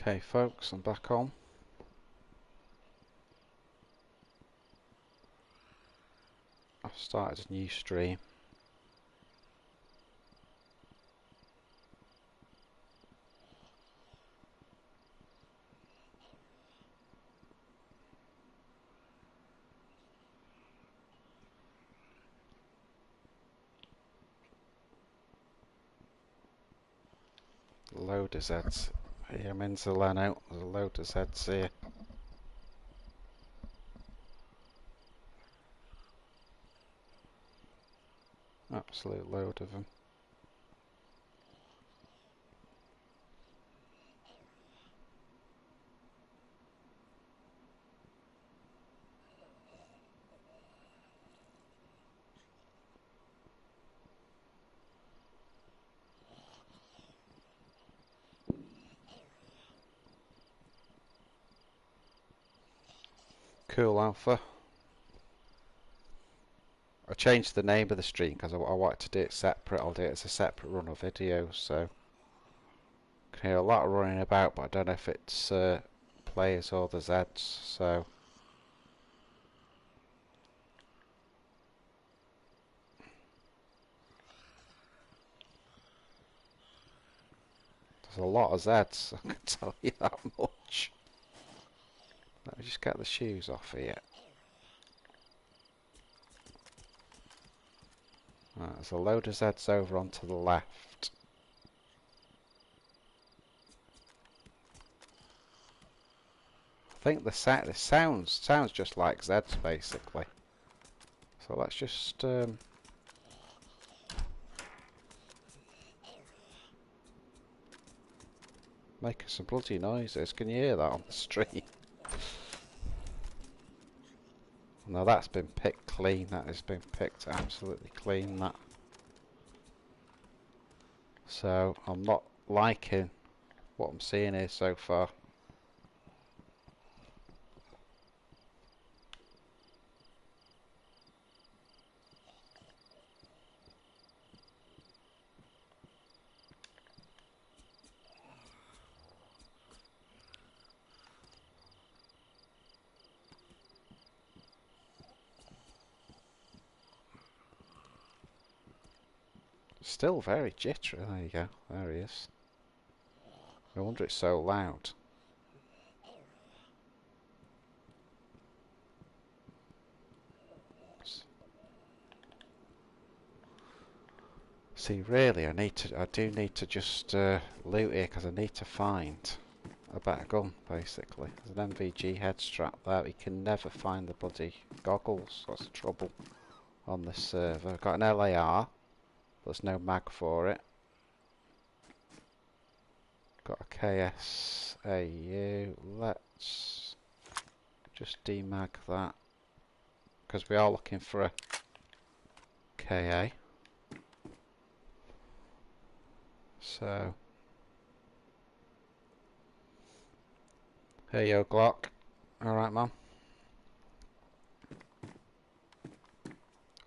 Okay folks, I'm back on. I've started a new stream. A load of Zeds. Here I'm in Zeleno, there's a load of Zeds here. Absolute load of them. Cool Alpha. I changed the name of the stream because I wanted to do it separate. I'll do it as a separate run of videos, so I can hear a lot of running about, but I don't know if it's players or the Zeds, so there's a lot of Zeds, I can tell you that much. Let me just get the shoes off here. Right, there's a load of Zeds over onto the left. I think the sounds just like Zeds basically. So let's just making some bloody noises. Can you hear that on the stream? Now that's been picked clean. That has been picked absolutely clean. That. So I'm not liking what I'm seeing here so far. Still very jittery. There you go. There he is. No wonder it's so loud. See, really, I do need to just loot here because I need to find a better gun. Basically, there's an MVG head strap there. You can never find the bloody goggles. That's the trouble on this server. I've got an LAR. There's no mag for it. Got a KSAU. Let's just demag that because we are looking for a KA. So, here you go, Glock. Alright, man.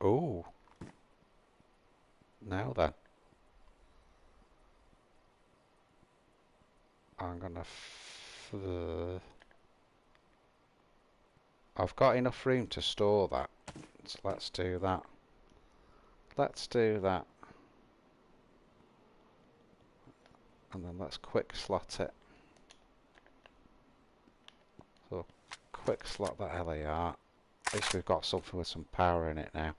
Ooh. Now then. I'm gonna I've got enough room to store that. So let's do that. Let's do that. And then let's quick slot it. So quick slot that LAR. At least we've got something with some power in it now.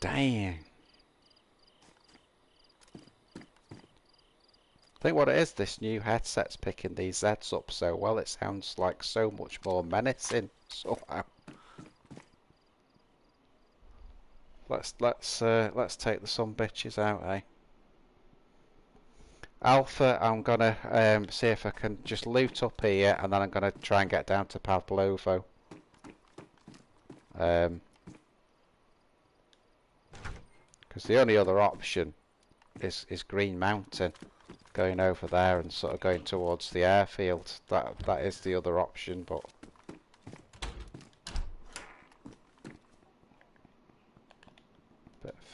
Dang. I think what it is, this new headset's picking these Zeds up so well, it sounds like so much more menacing somehow. Let's take the some bitches out, eh? Alpha, I'm gonna see if I can just loot up here, and then I'm gonna try and get down to Pavlovo. Because the only other option is Green Mountain, going over there and sort of going towards the airfield. That is the other option, but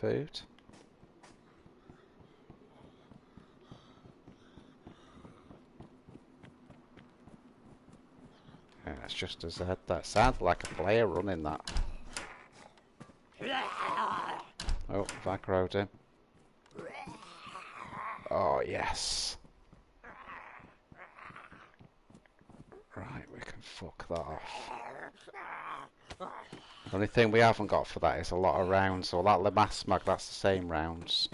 food. Yeah, it's just as that sounded like a player running that. Oh, if I crowed him. Oh, yes. Right, we can fuck that off. The only thing we haven't got for that is a lot of rounds. So that Lemass mag, that's the same rounds.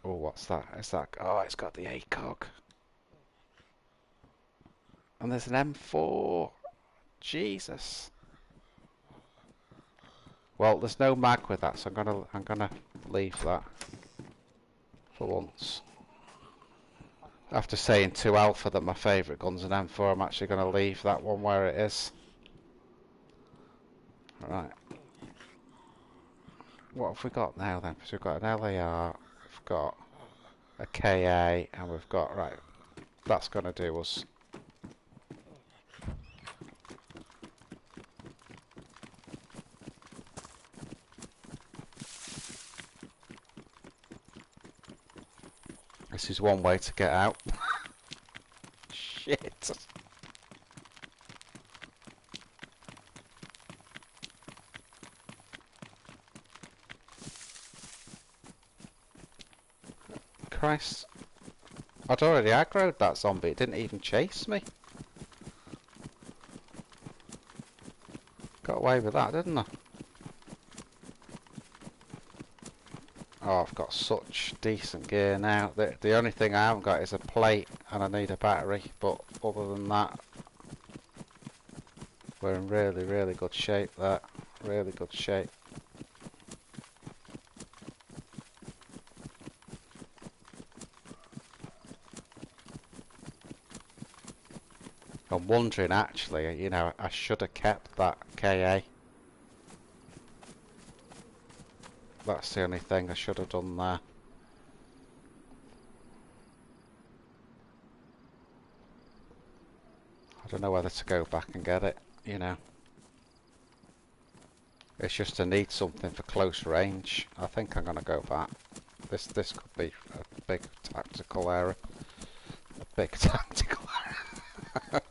Oh, what's that? Is that? Oh, it's got the ACOG. And there's an M4. Jesus. Well, there's no mag with that, so I'm gonna leave that for once. After saying to Alpha that my favourite gun's an M4, I'm actually gonna leave that one where it is. Right. What have we got now then? Because we've got an LAR, we've got a KA, and we've got, right, that's gonna do us. This is one way to get out. Shit. Christ. I'd already aggroed that zombie, it didn't even chase me. Got away with that, didn't I? Oh, I've got such decent gear now. The only thing I haven't got is a plate and I need a battery, but other than that, we're in really, really good shape there. Really good shape. I'm wondering actually, you know, I should have kept that KA. That's the only thing I should have done there. I don't know whether to go back and get it, you know. It's just I need something for close range. I think I'm gonna go back. This could be a big tactical error. A big tactical error.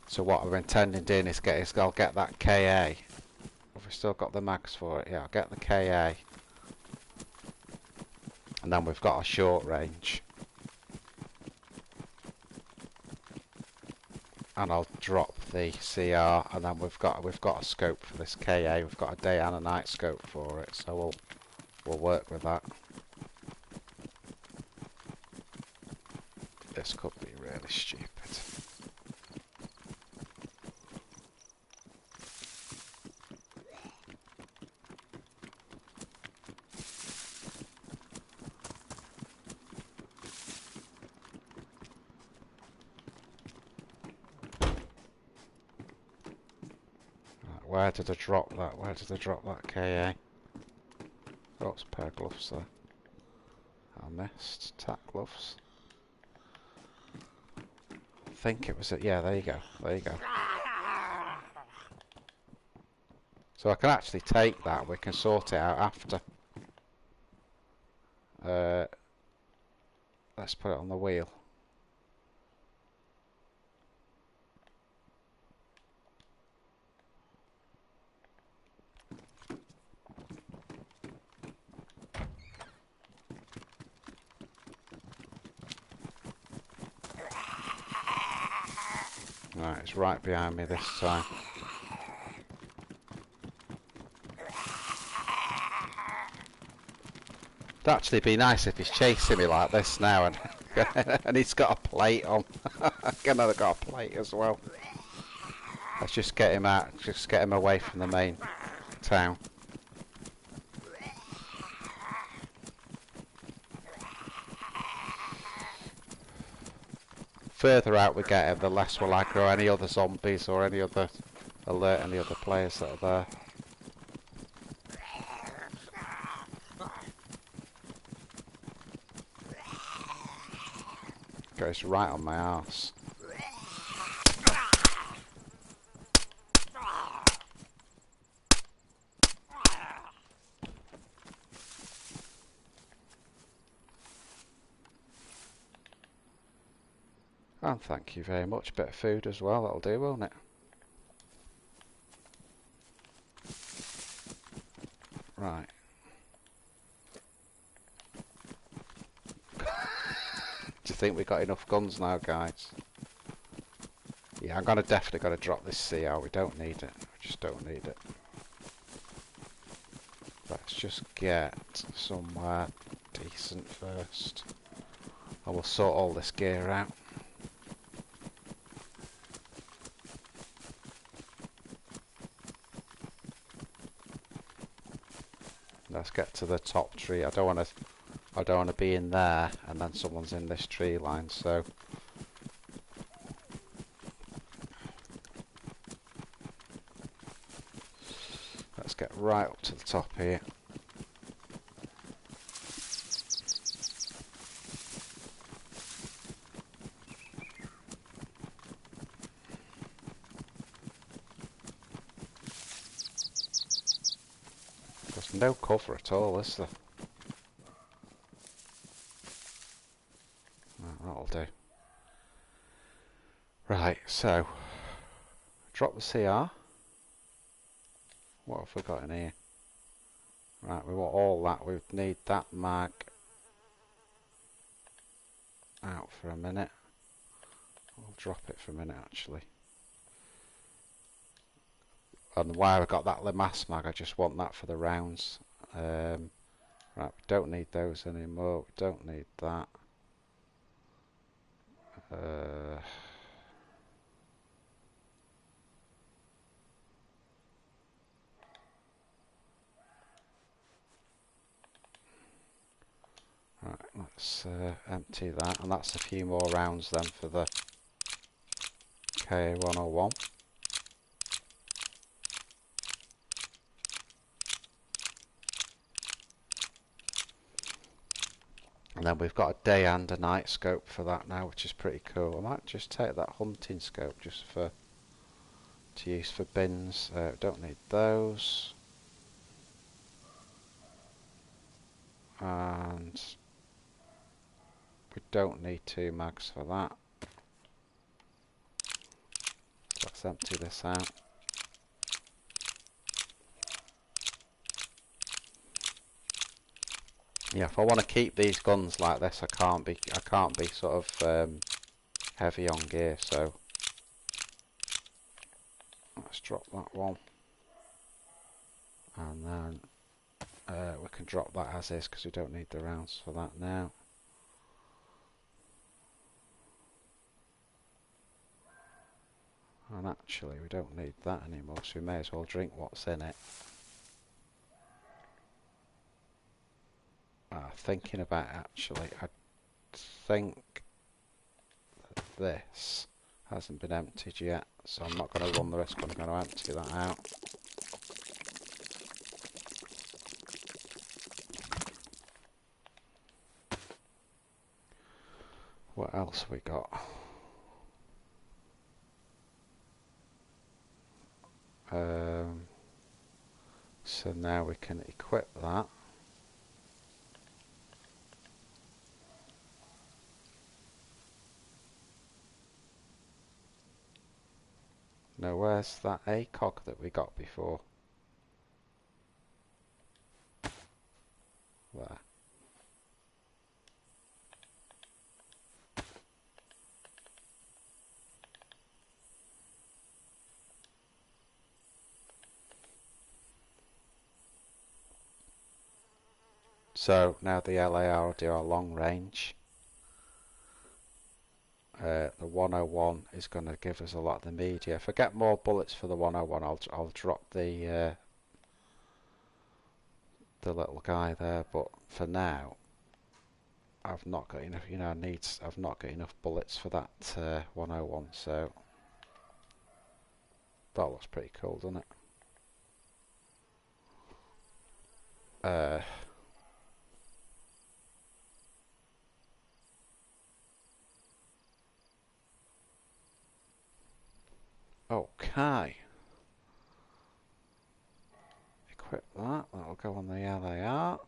So what I'm intending doing is I'll get that KA. Have we still got the mags for it? Yeah, I'll get the KA. And then we've got a short range. And I'll drop the CR, and then we've got a scope for this KA. We've got a day and a night scope for it, so we'll work with that. This could be really stupid. Where did I drop that? Where did I drop that KA? Oh, it's a pair of gloves there. I missed. Tack gloves. I think it was it. Yeah, there you go. There you go. So I can actually take that. We can sort it out after. Let's put it on the wheel. Right, it's right behind me this time. It'd actually be nice if he's chasing me like this now and and he's got a plate on. I've got a plate as well. Let's just get him out, just get him away from the main town. Further out we get him, the less will aggro any other zombies or any other alert any other players that are there. goes right on my arse. And thank you very much. Bit of food as well, that'll do, won't it? Right. Do you think we got enough guns now, guys? Yeah, I'm definitely gonna drop this CR. We don't need it. We just don't need it. Let's just get somewhere decent first. I will sort all this gear out. Let's get to the top tree. I don't want to be in there and then someone's in this tree line, so let's get right up to the top here. There's no cover at all, is there? Right, that'll do. Right, so drop the CR. What have we got in here? Right, we want all that. We need that mag out for a minute. I'll drop it for a minute actually. And why I got that Limass mag, I just want that for the rounds. Right, we don't need those anymore. We don't need that. Right, let's empty that, and that's a few more rounds then for the KA101. And then we've got a day and a night scope for that now, which is pretty cool. I might just take that hunting scope just to use for bins. Don't need those. And we don't need 2 mags for that. Let's empty this out. Yeah, if I want to keep these guns like this, I can't be sort of heavy on gear. So let's drop that one, and then we can drop that as is because we don't need the rounds for that now. And actually, we don't need that anymore, so we may as well drink what's in it. Thinking about it, actually, I think that this hasn't been emptied yet, so I'm not going to run the risk. I'm going to empty that out. What else have we got? So now we can equip that. Now where's that ACOG that we got before? There. So now the LAR will do our long range. The 101 is going to give us a lot of the media. If I get more bullets for the 101, I'll drop the little guy there. But for now, I've not got enough. You know, I've not got enough bullets for that 101. So that looks pretty cool, doesn't it? Okay. Equip that. That'll go on the LAR.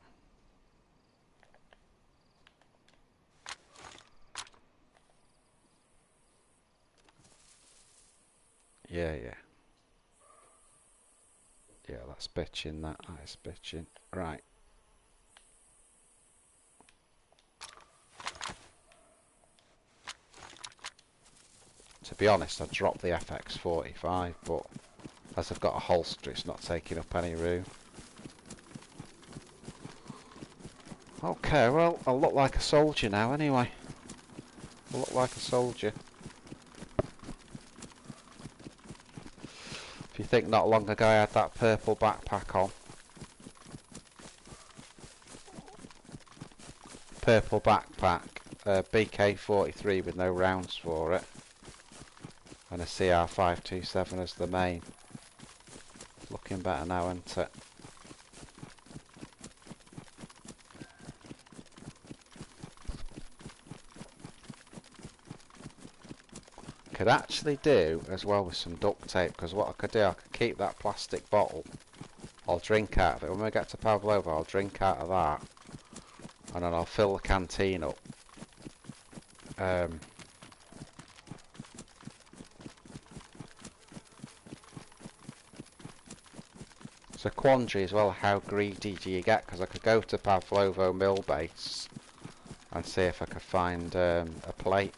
Yeah, yeah. Yeah, that's bitching, that is bitching. Right. To be honest, I'd drop the FX45, but as I've got a holster, it's not taking up any room. Okay, well, I look like a soldier now anyway. I look like a soldier. If you think not long ago I had that purple backpack on. Purple backpack, BK-43 with no rounds for it. And a CR527 as the main. Looking better now, isn't it? Could actually do as well with some duct tape, because what I could do, I could keep that plastic bottle. I'll drink out of it. When we get to Pavlova, I'll drink out of that. And then I'll fill the canteen up. It's a quandary as well, how greedy do you get? Because I could go to Pavlovo mill base and see if I could find a plate.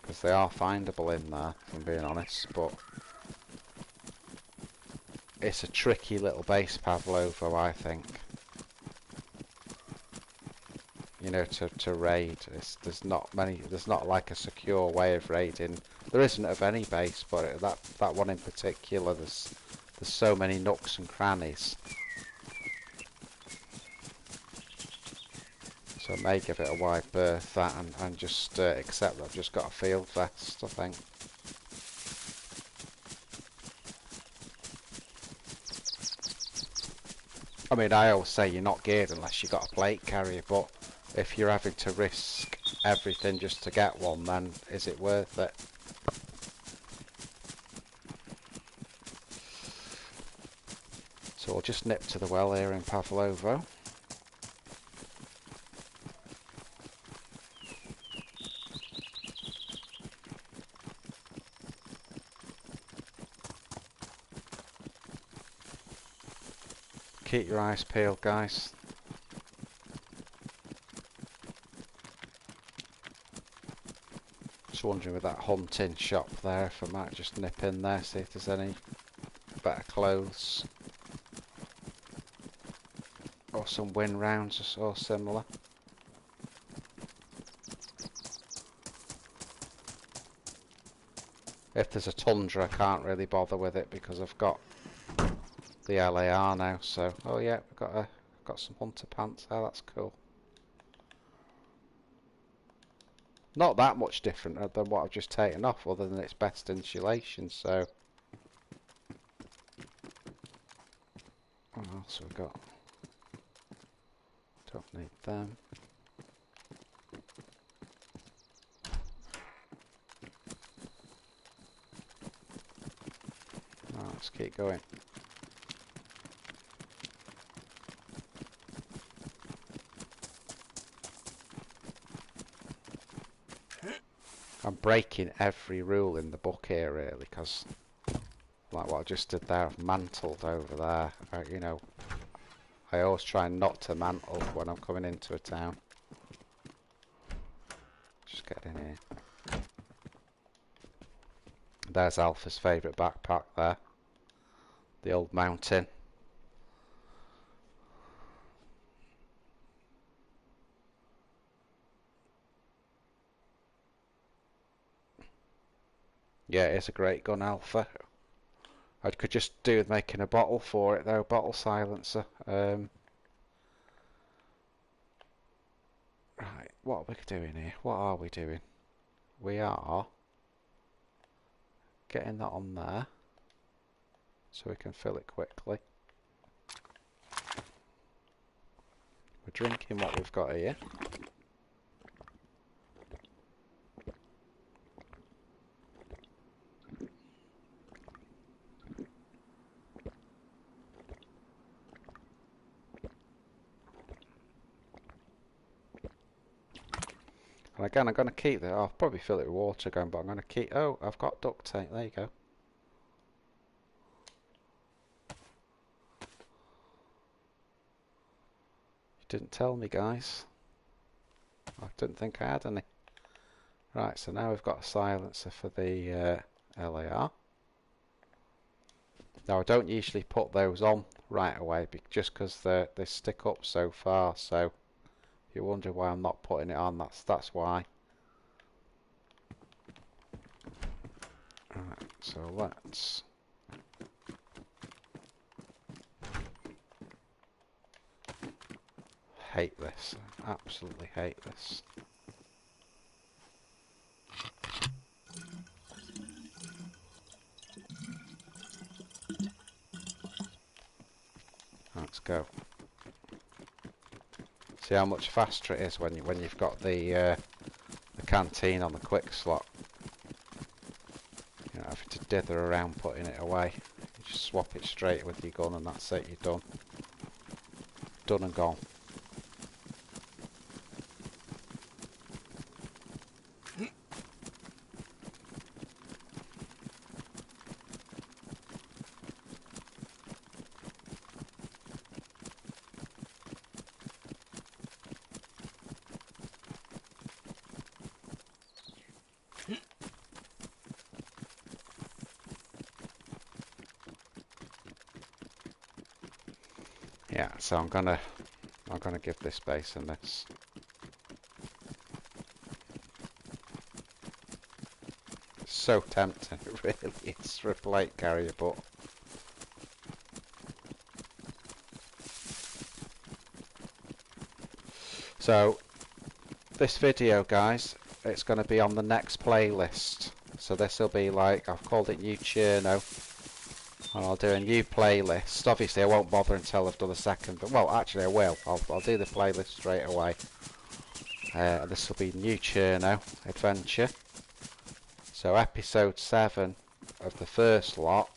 Because they are findable in there, if I'm being honest, but it's a tricky little base, Pavlovo, I think. You know, to raid. There's not like a secure way of raiding. There isn't of any base, but that one in particular, there's so many nooks and crannies. So I may give it a wide berth, that, and just accept that I've just got a field vest, I think. I mean, I always say you're not geared unless you've got a plate carrier, but if you're having to risk everything just to get one, then is it worth it? So we'll just nip to the well here in Pavlovo. Keep your eyes peeled, guys. Just wondering with that hunting shop there if I might just nip in there, see if there's any better clothes. Or some wind rounds or similar. If there's a Tundra, I can't really bother with it because I've got the LAR now. So, oh yeah, I've got some hunter pants. Oh, that's cool. Not that much different than what I've just taken off, other than its best insulation. So, what else have we got? Don't need them. Oh, let's keep going. I'm breaking every rule in the book here, really, because like what I just did there, I've mantled over there. You know, I always try not to mantle when I'm coming into a town. Just get in here. There's Alpha's favourite backpack there. The old mountain. Yeah, it's a great gun, Alpha. I could just do with making a bottle for it though, bottle silencer. Right, what are we doing here? What are we doing? We are getting that on there so we can fill it quickly. We're drinking what we've got here. And again, I'm going to keep that. I'll probably fill it with water again, but I'm going to keep... Oh, I've got duct tape. There you go. You didn't tell me, guys. I didn't think I had any. Right, so now we've got a silencer for the LAR. Now, I don't usually put those on right away, just because they stick up so far. So, if you wonder why I'm not putting it on, that's why. Right, so let's... Hate this. I absolutely hate this. Let's go. See how much faster it is when you've got the canteen on the quick slot. You don't have to dither around putting it away. You just swap it straight with your gun and that's it, you're done. Done and gone. Yeah, so I'm gonna give this basin this. So tempting, it really is for a plate carrier, but so this video, guys, it's going to be on the next playlist. So this will be like, I've called it New Cherno, and I'll do a new playlist. Obviously I won't bother until I've done the second, but well, actually I will. I'll do the playlist straight away. This will be New Cherno Adventure. So episode 7 of the first lot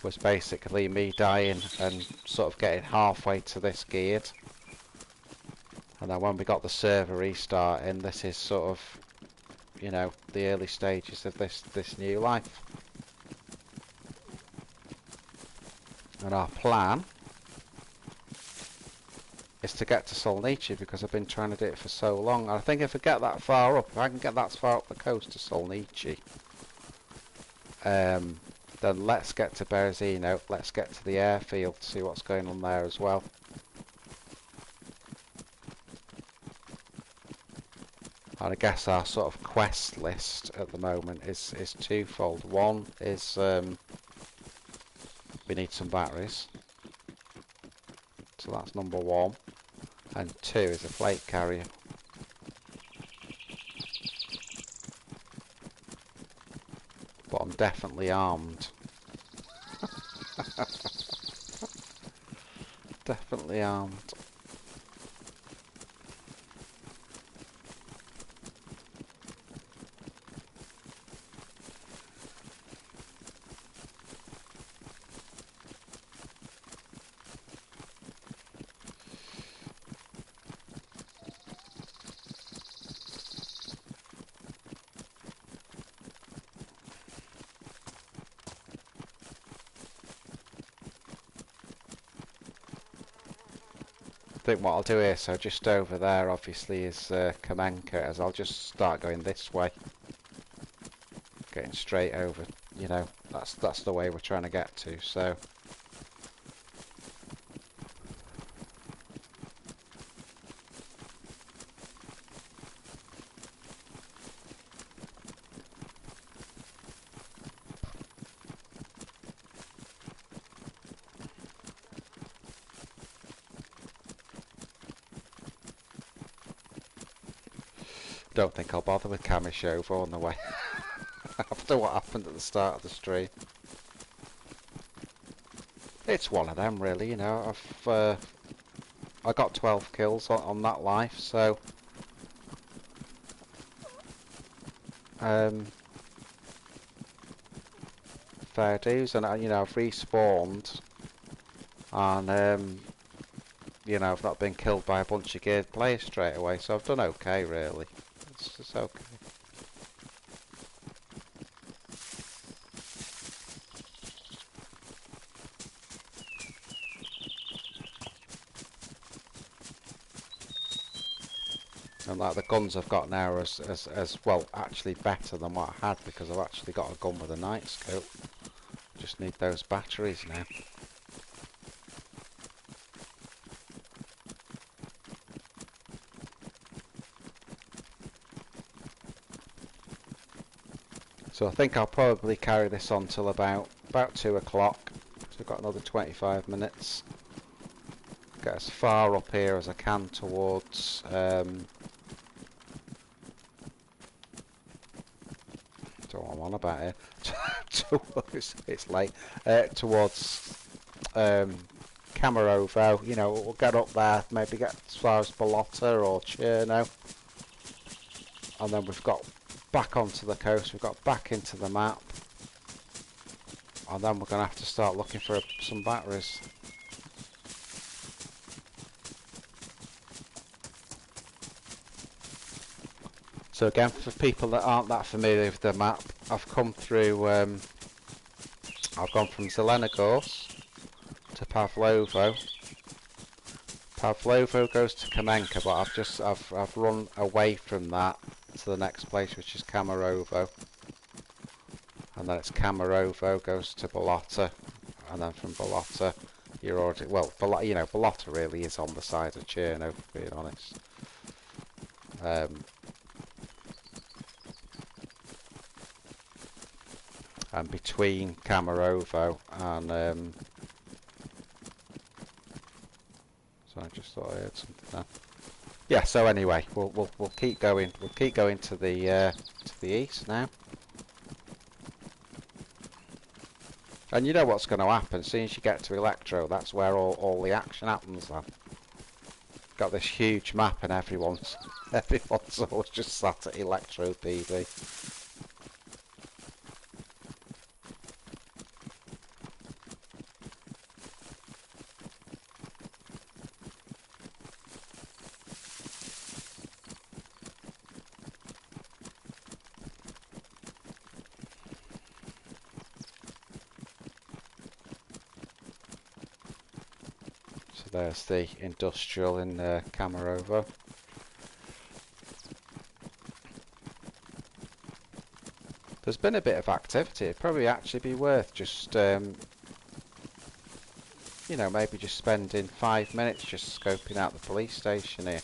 was basically me dying and sort of getting halfway to this geared. And then when we got the server restarting, this is sort of, you know, the early stages of this new life. And our plan is to get to Solnici, because I've been trying to do it for so long. And I think if I get that far up, if I can get that far up the coast to Solnici, then let's get to Berezino, let's get to the airfield, see what's going on there as well. And I guess our sort of quest list at the moment is twofold. One is we need some batteries, so that's number 1, and 2 is a plate carrier. But I'm definitely armed. Definitely armed. I think what I'll do here, so just over there obviously is Kamenka, as I'll just start going this way, getting straight over, you know, that's the way we're trying to get to. So don't think I'll bother with Kamishova on the way after what happened at the start of the stream. It's one of them, really, you know. I got 12 kills on that life, so fair dues. And you know, I've respawned, and you know, I've not been killed by a bunch of geared players straight away, so I've done okay, really. It's It's okay. And like the guns I've got now are as well, actually better than what I had, because I've actually got a gun with a night scope. Just need those batteries now. So I think I'll probably carry this on till about 2 o'clock. So I've got another 25 minutes. Get as far up here as I can towards don't know what I'm on about here. It's late. Towards Camarovo. You know, we'll get up there, maybe get as far as Ballotta or Cherno, and then we've got back onto the coast. We've got back into the map, and then we're going to have to start looking for some batteries. So again, for people that aren't that familiar with the map, I've come through. I've gone from Zelenogorsk to Pavlovo. Pavlovo goes to Kamenka, but I've run away from that to the next place, which is Camarovo, and then it's Camarovo goes to Ballotta, and then from Ballotta you're already, well, you know, Ballotta really is on the side of Cherno, being honest. And between Camarovo and so I just thought I heard something there. Yeah. So anyway, we'll keep going. We'll keep going to the east now. And you know what's going to happen as soon as you get to Electro. That's where all the action happens. Then got this huge map, and everyone's always just sat at Electro PD. There's the industrial in Camarovo. There's been a bit of activity. It'd probably actually be worth just, you know, maybe just spending 5 minutes just scoping out the police station here.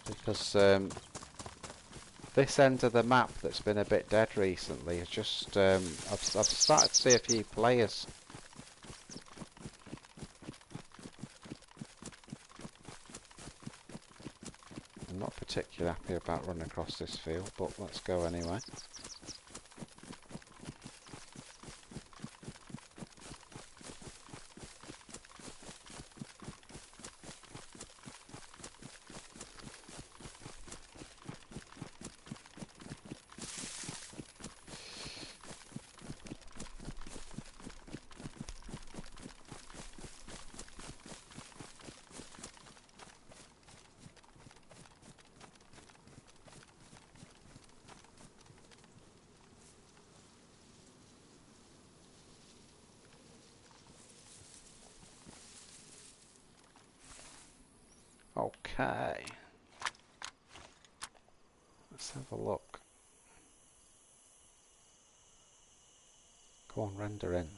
Because this end of the map that's been a bit dead recently is just, I've started to see a few players. Not particularly happy about running across this field, but let's go anyway. Okay, let's have a look. Go on, render in.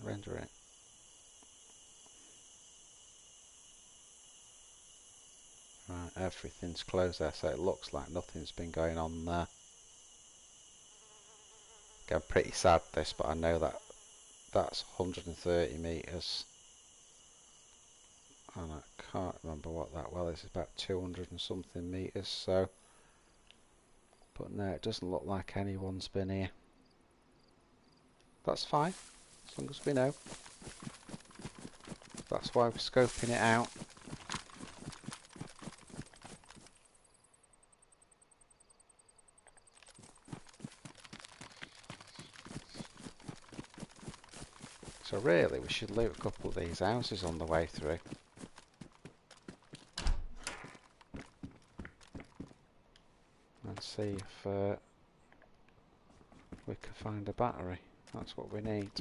Right, everything's closed there, so it looks like nothing's been going on there. Again, pretty sad this, but I know that's 130 metres. And I can't remember what that well is. It's about 200 and something metres, so. But no, it doesn't look like anyone's been here. That's fine, as long as we know. That's why we're scoping it out. So really, we should loot a couple of these houses on the way through. see if we can find a battery. That's what we need.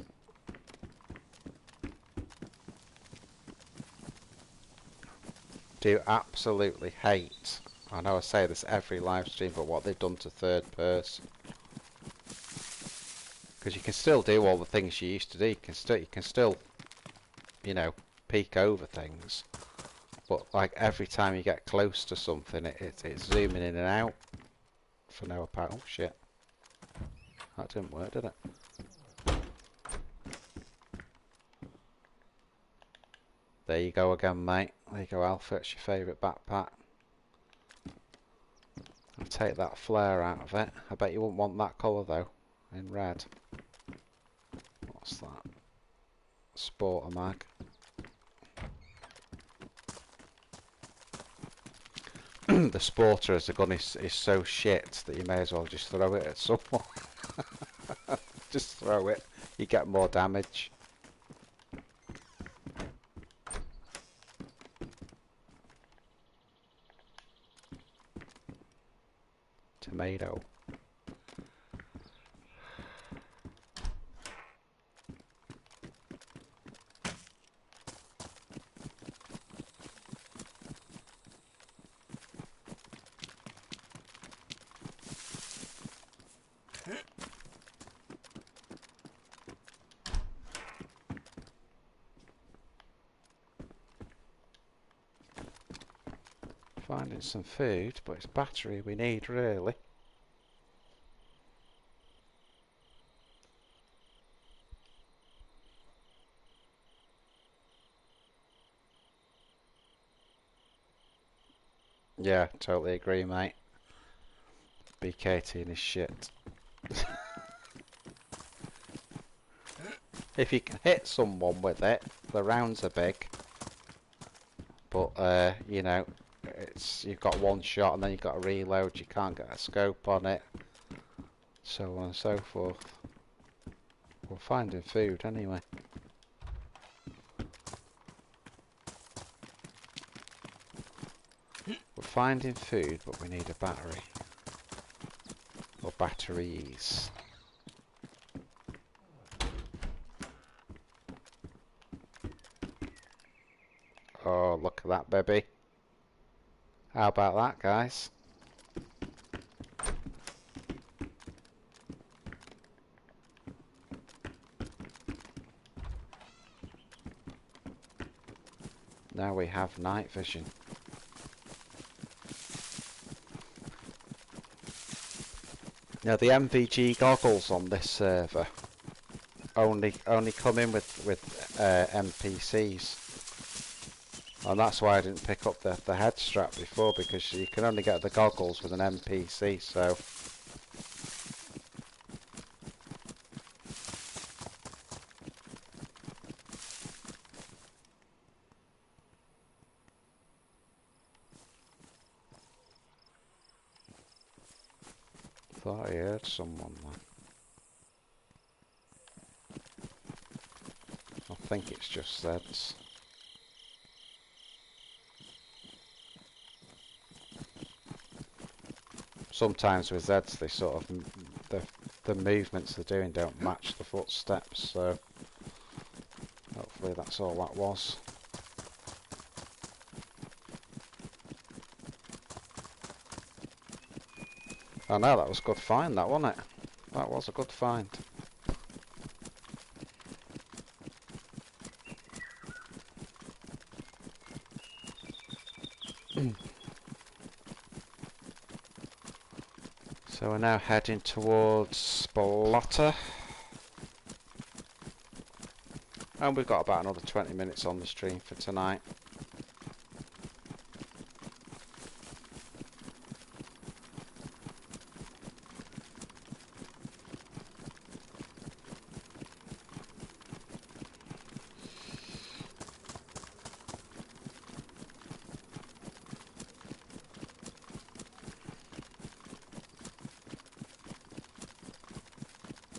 Do absolutely hate, I know I say this every live stream, but what they've done to third person. Because you can still do all the things you used to do. You can still, you know, peek over things. But like every time you get close to something, it's zooming in and out for no apparent. Oh shit! That didn't work, did it? There you go again, mate. There you go, Alpha. It's your favourite backpack. I'll take that flare out of it. I bet you wouldn't want that colour though, in red. What's that? Sporter mag. The Sporter as a gun is so shit that you may as well just throw it at someone. Just throw it. You get more damage. Tomato. Finding some food, but it's battery we need really. Yeah, totally agree, mate. BKT is shit. If you can hit someone with it, the rounds are big. But you know, you've got one shot and then you've got to reload. You can't get a scope on it, so on and so forth. We're finding food anyway. We're finding food, but we need a battery. Or batteries. Oh, look at that, baby. How about that, guys? Now we have night vision. Now the MVG goggles on this server only come in with NPCs, and that's why I didn't pick up the head strap before, because you can only get the goggles with an NPC. So thought I heard someone then. I think it's just Zeds. Sometimes with Zeds they sort of the movements they're doing don't match the footsteps, so hopefully that's all that was. Oh no, that was a good find, that wasn't it? That was a good find. So we're now heading towards Blotter. And we've got about another 20 minutes on the stream for tonight.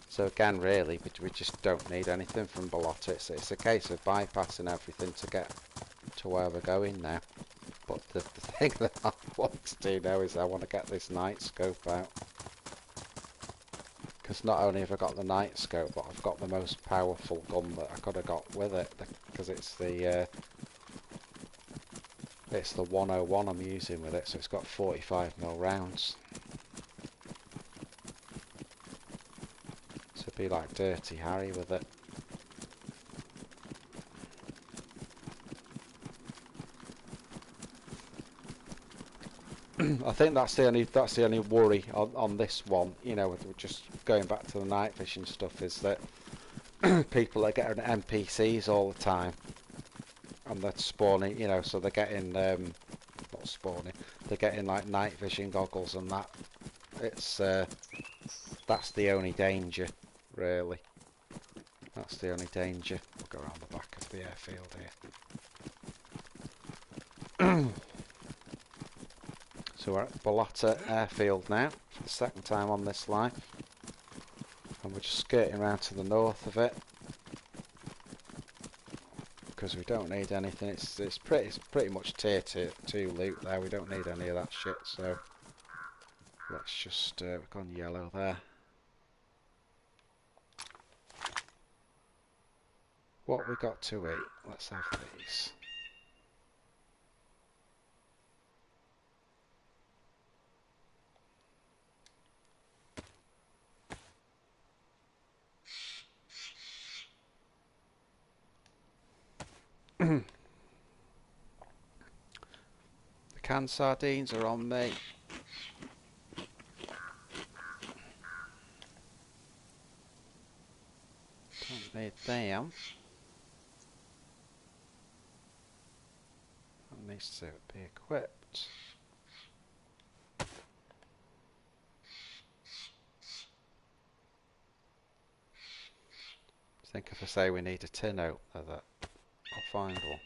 So again, really, we just don't need anything from Blotter. It's a case of bypassing everything to get to where we're going now. But the thing that I want to do now is I want to get this night scope out. Because not only have I got the night scope, but I've got the most powerful gun that I could have got with it. Because it's the 101 I'm using with it, so it's got 45mm rounds. So it'd be like Dirty Harry with it. I think that's the only worry on this one, you know, with just going back to the night vision stuff, is that people are getting NPCs all the time, and they're spawning, you know, so they're getting not spawning, they're getting like night vision goggles and that. It's that's the only danger, really. That's the only danger. We'll go around the back of the airfield here. So we're at Balata Airfield now, for the second time on this live. And we're just skirting around to the north of it. Because we don't need anything, it's pretty much tier 2 loot there, we don't need any of that shit, so... Let's just, we've gone yellow there. What we got to eat? Let's have these. The canned sardines are on me. Don't need them. That needs to be equipped. I think if I say we need a tin opener, that I'll find one.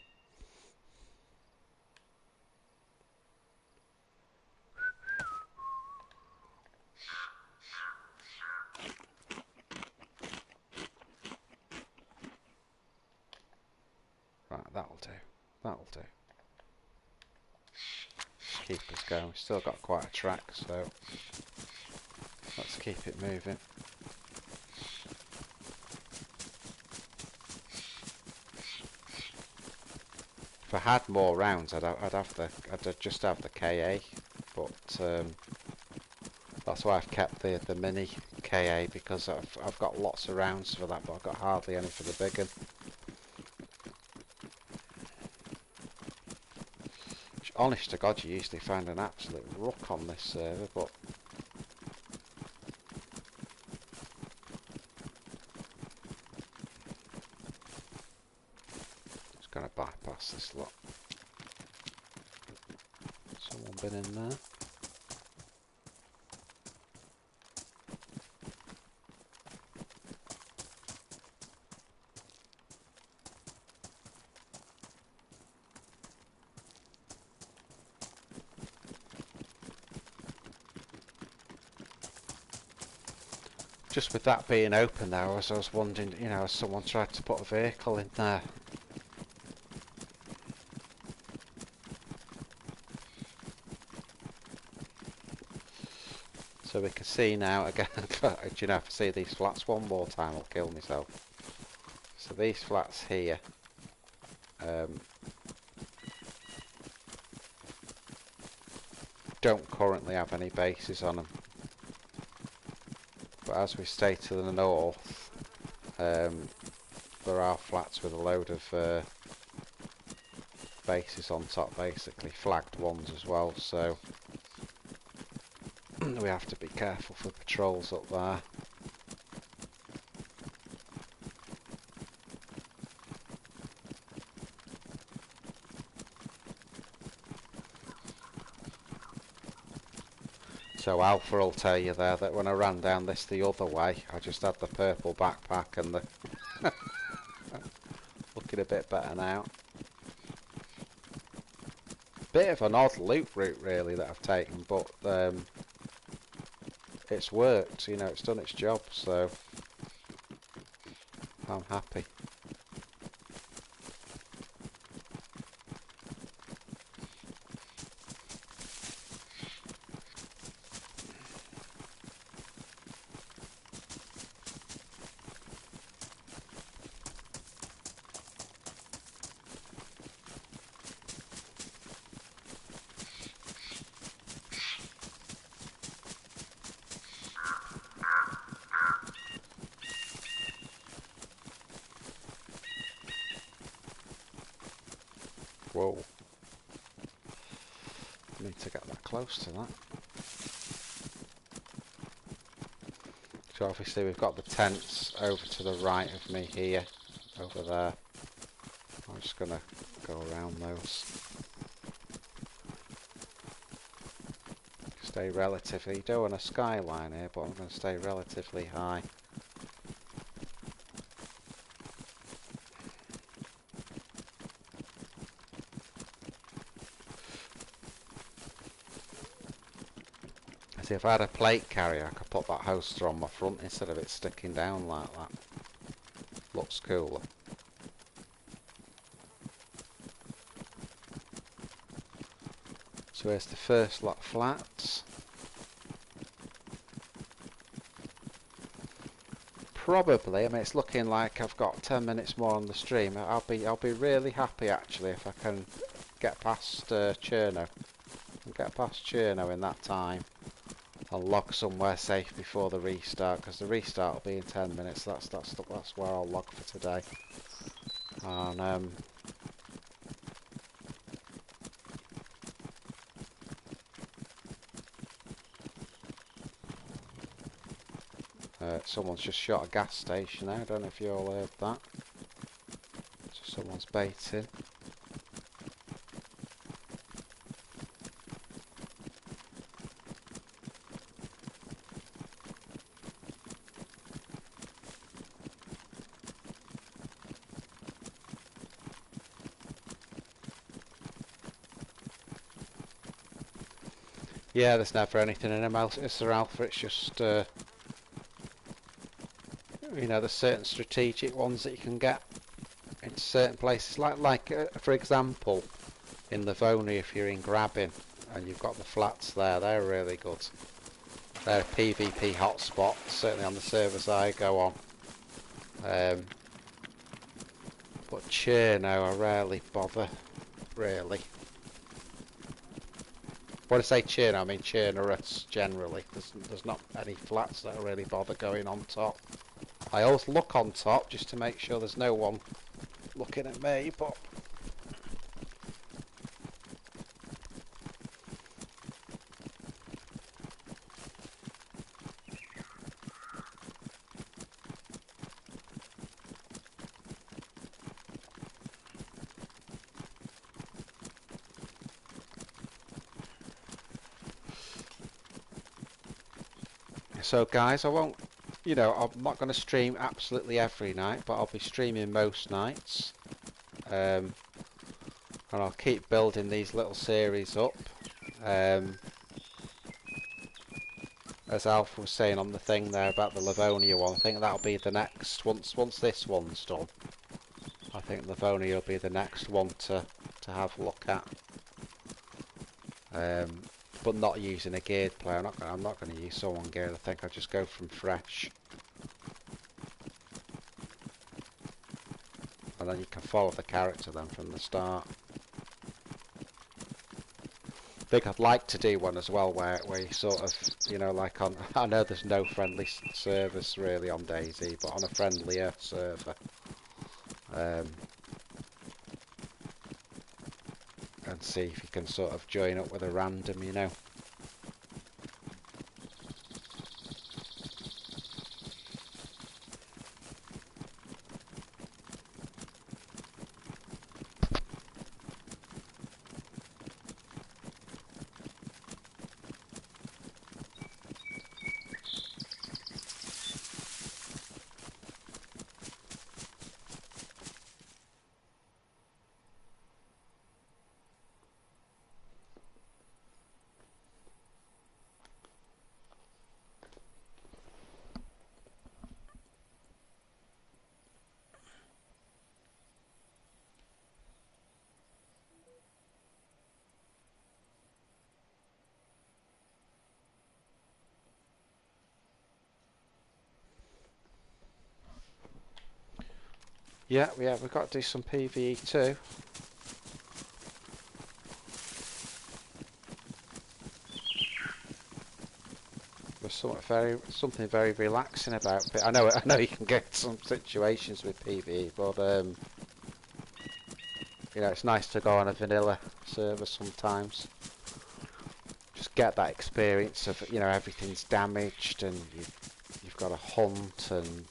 Right, that'll do. That'll do. Just keep us going. We've still got quite a track, so let's keep it moving. If I had more rounds, I'd just have the KA, but that's why I've kept the mini KA, because I've got lots of rounds for that, but I've got hardly any for the big one. Honest to God, you usually find an absolute ruck on this server, but just going to bypass this lot. Someone been in there? Just with that being open there, I was wondering, you know, has someone tried to put a vehicle in there? So we can see now again. Do you know, if I see these flats one more time, I'll kill myself. So these flats here, don't currently have any bases on them. But as we stay to the north, there are flats with a load of bases on top, basically flagged ones as well, so we have to be careful for patrols up there. So Alpha will tell you there that when I ran down this the other way, I just had the purple backpack and the looking a bit better now. Bit of an odd loot route really that I've taken, but it's worked, you know, it's done its job, so I'm happy. Whoa. Need to get that close to that. So obviously we've got the tents over to the right of me here, over there. I'm just going to go around those. Stay relatively, don't want a skyline here, but I'm going to stay relatively high. See, if I had a plate carrier, I could put that hoster on my front instead of it sticking down like that. Looks cooler. So here's the first lot of flats. Probably, I mean, it's looking like I've got 10 minutes more on the stream. I'll be really happy actually if I can get past Cherno. Get past Cherno in that time. I'll log somewhere safe before the restart, because the restart will be in 10 minutes. That's where I'll log for today. And someone's just shot a gas station there. I don't know if you all heard that. So someone's baiting. Yeah, there's never anything in them, Mr. Alpha. It's just, you know, there's certain strategic ones that you can get in certain places. Like for example, in Livonia, if you're in Grabbing and you've got the flats there, they're really good. They're a PvP hotspot, certainly on the servers I go on. But Cherno, I rarely bother, really. When I say Cherno, I mean Chernorus generally. There's not any flats that I really bother going on top. I always look on top just to make sure there's no one looking at me, but so guys, I won't, you know, I'm not going to stream absolutely every night, but I'll be streaming most nights. And I'll keep building these little series up. As Alpha was saying on the thing there about the Livonia one, I think that'll be the next, once this one's done. I think Livonia will be the next one to have a look at. But not using a geared player. I'm not going to use someone geared. I think I'll just go from fresh, and then you can follow the character then from the start. I think I'd like to do one as well where you sort of, you know, like on, I know there's no friendly servers really on DayZ, but on a friendlier server, and see if you can sort of join up with a random, you know. Yeah, we've got to do some PvE too. There's something very relaxing about it. I know you can get some situations with PvE, but You know, it's nice to go on a vanilla server sometimes. Just get that experience of, you know, everything's damaged and you've got to hunt, and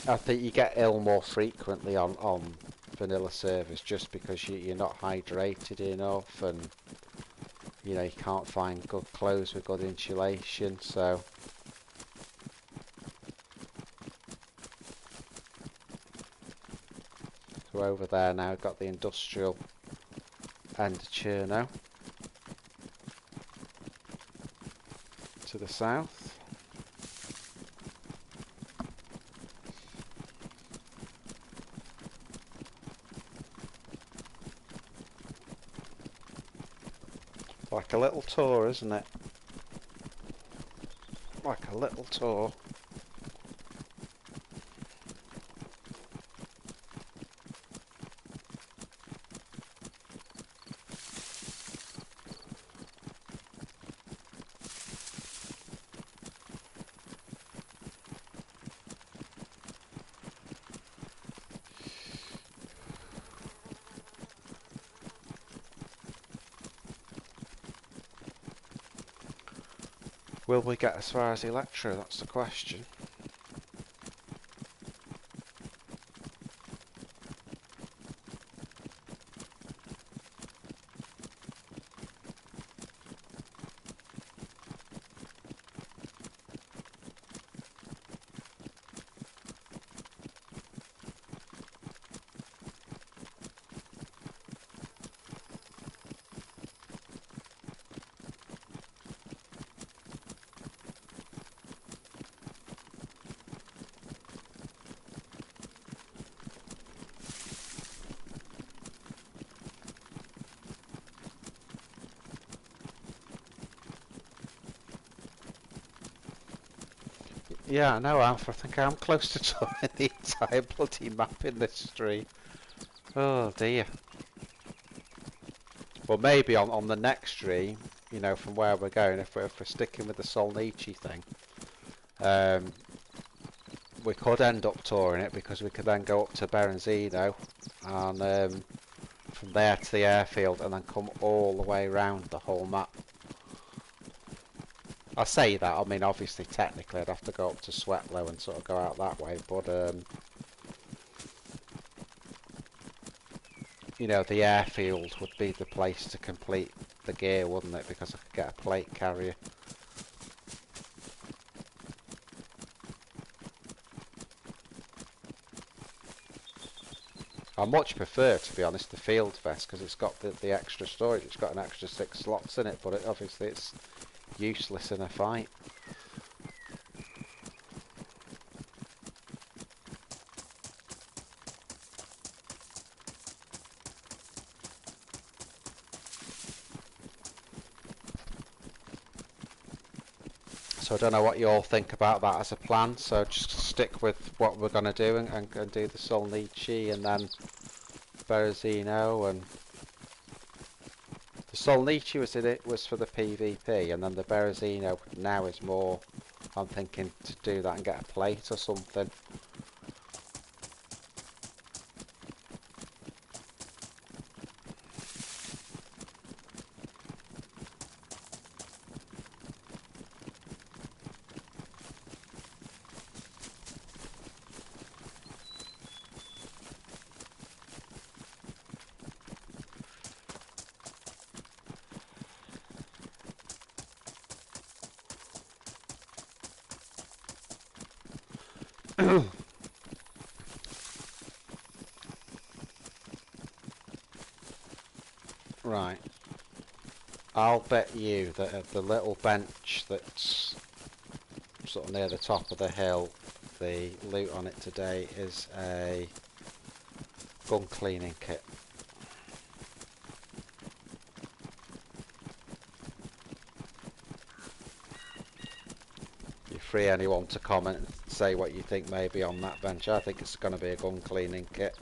I think you get ill more frequently on vanilla servers just because you're not hydrated enough, and you know, you can't find good clothes with good insulation. So over there now, we've got the industrial and Cherno to the south. Like a little tour, isn't it? Like a little tour. Will we get as far as Electro? That's the question. Yeah, I know, Alf. I think I'm close to touring the entire bloody map in this stream. Oh dear. Well, maybe on the next stream, you know, from where we're going, if we're sticking with the Solnichi thing, we could end up touring it, because we could then go up to Berenzino and from there to the airfield, and then come all the way around the whole map. I say that, I mean, obviously technically I'd have to go up to Sweatlow and sort of go out that way, but you know, the airfield would be the place to complete the gear, wouldn't it? Because I could get a plate carrier. I much prefer, to be honest, the field vest, because it's got the extra storage. It's got an extra 6 slots in it, but obviously it's useless in a fight. So I don't know what you all think about that as a plan. So just stick with what we're going to do and do the Solnichi and then Berezino. And the Solnichi was for the PvP, and then the Berezino now is more, I'm thinking, to do that and get a plate or something. Right. I'll bet you that at the little bench that's sort of near the top of the hill, the loot on it today is a gun cleaning kit. You're free, anyone, to comment and say what you think may be on that bench. I think it's going to be a gun cleaning kit.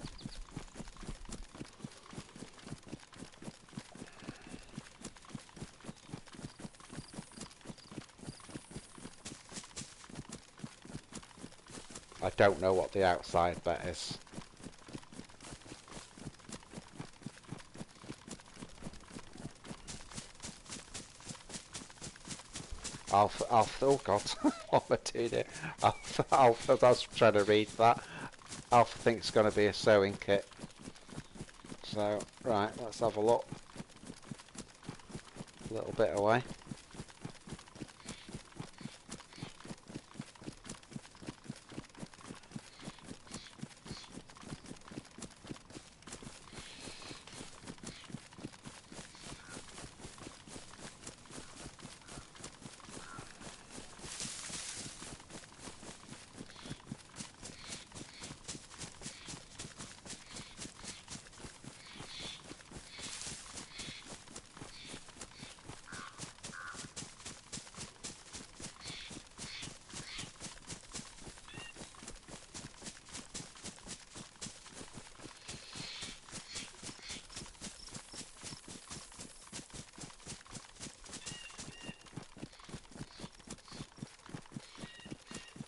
I don't know what the outside bet is. Alpha, oh god, what am I doing here? Alpha, I was trying to read that. Alpha thinks it's going to be a sewing kit. So, right, let's have a look. A little bit away.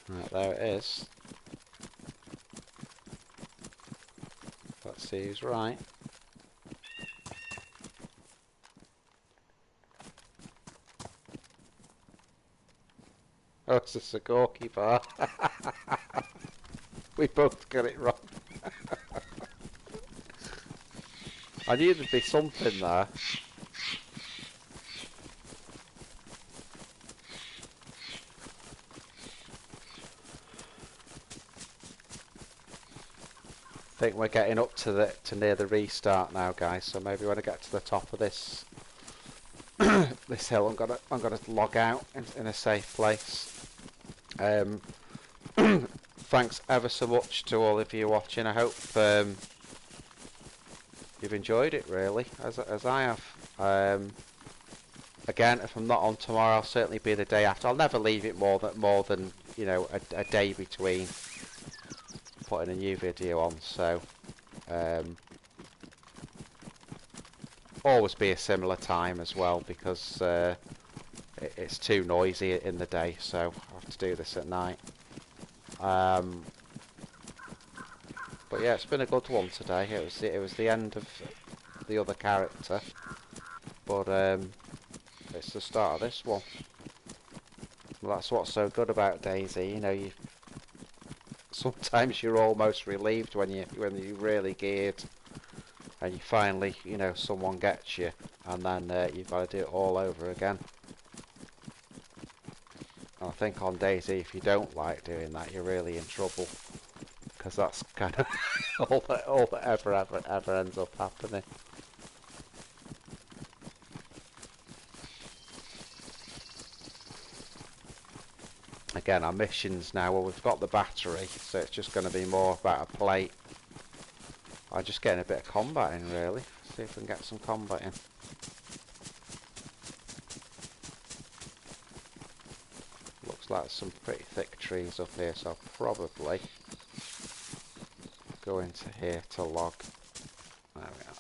Right, there it is. Let's see who's right. Oh, it's a Sagorki bar. We both got it wrong. I knew there'd be something there. I think we're getting up to near the restart now, guys. So maybe when I get to the top of this this hill, I'm gonna log out in a safe place. Thanks ever so much to all of you watching. I hope you've enjoyed it, really, as I have. Again, if I'm not on tomorrow, I'll certainly be the day after. I'll never leave it more than you know, a day between putting a new video on. So always be a similar time as well, because it's too noisy in the day, so I have to do this at night. But yeah, it's been a good one today. It was the end of the other character, but it's the start of this one. Well, that's what's so good about DayZ. You know, sometimes you're almost relieved when you really geared, and you finally, you know, someone gets you, and then you've got to do it all over again. And I think on DayZ, if you don't like doing that, you're really in trouble, because that's kind of all that ever ends up happening. Again, our missions now, well, we've got the battery, so it's just going to be more about a plate. I'm just getting a bit of combat in, really. See if we can get some combat in. Looks like some pretty thick trees up here, so I'll probably go into here to log. There we are.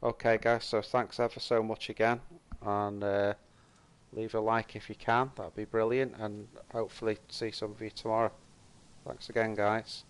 Okay guys, so thanks ever so much again, and leave a like if you can, that'd be brilliant, and hopefully see some of you tomorrow. Thanks again, guys.